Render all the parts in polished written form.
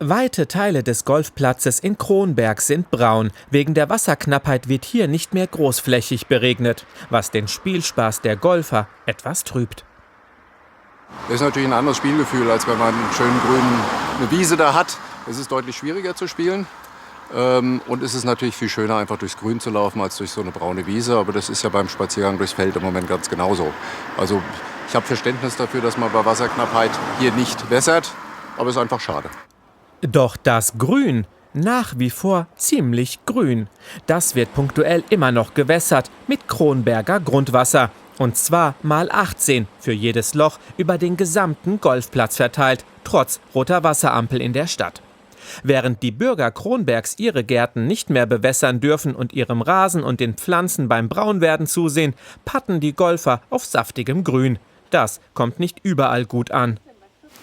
Weite Teile des Golfplatzes in Kronberg sind braun. Wegen der Wasserknappheit wird hier nicht mehr großflächig beregnet, was den Spielspaß der Golfer etwas trübt. Das ist natürlich ein anderes Spielgefühl, als wenn man einen schönen grünen eine Wiese da hat. Es ist deutlich schwieriger zu spielen. Und es ist natürlich viel schöner, einfach durchs Grün zu laufen, als durch so eine braune Wiese. Aber das ist ja beim Spaziergang durchs Feld im Moment ganz genauso. Also ich habe Verständnis dafür, dass man bei Wasserknappheit hier nicht wässert. Aber es ist einfach schade. Doch das Grün, nach wie vor ziemlich grün, das wird punktuell immer noch gewässert mit Kronberger Grundwasser. Und zwar mal 18 für jedes Loch über den gesamten Golfplatz verteilt, trotz roter Wasserampel in der Stadt. Während die Bürger Kronbergs ihre Gärten nicht mehr bewässern dürfen und ihrem Rasen und den Pflanzen beim Braunwerden zusehen, patten die Golfer auf saftigem Grün. Das kommt nicht überall gut an.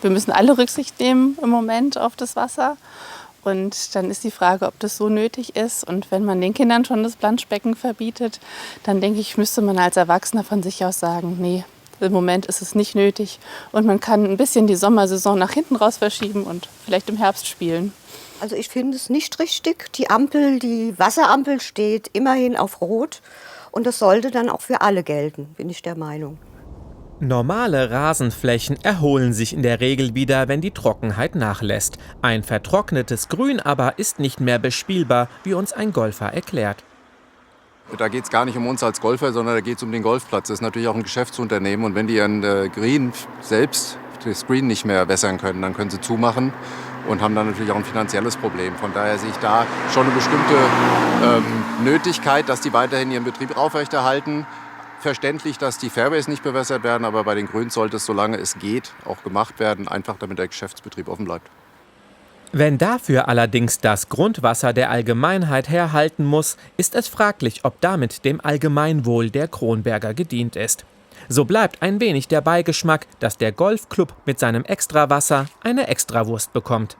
Wir müssen alle Rücksicht nehmen im Moment auf das Wasser. Und dann ist die Frage, ob das so nötig ist. Und wenn man den Kindern schon das Planschbecken verbietet, dann denke ich, müsste man als Erwachsener von sich aus sagen, nee, im Moment ist es nicht nötig. Und man kann ein bisschen die Sommersaison nach hinten raus verschieben und vielleicht im Herbst spielen. Also ich finde es nicht richtig. Die Wasserampel steht immerhin auf Rot. Und das sollte dann auch für alle gelten, bin ich der Meinung. Normale Rasenflächen erholen sich in der Regel wieder, wenn die Trockenheit nachlässt. Ein vertrocknetes Grün aber ist nicht mehr bespielbar, wie uns ein Golfer erklärt. Da geht es gar nicht um uns als Golfer, sondern da geht es um den Golfplatz. Das ist natürlich auch ein Geschäftsunternehmen. Und wenn die ihren Green selbst, das Green nicht mehr wässern können, dann können sie zumachen und haben dann natürlich auch ein finanzielles Problem. Von daher sehe ich da schon eine bestimmte Nötigkeit, dass die weiterhin ihren Betrieb aufrechterhalten. Verständlich, dass die Fairways nicht bewässert werden, aber bei den Grüns sollte es, solange es geht, auch gemacht werden, einfach damit der Geschäftsbetrieb offen bleibt. Wenn dafür allerdings das Grundwasser der Allgemeinheit herhalten muss, ist es fraglich, ob damit dem Allgemeinwohl der Kronberger gedient ist. So bleibt ein wenig der Beigeschmack, dass der Golfclub mit seinem Extrawasser eine Extrawurst bekommt.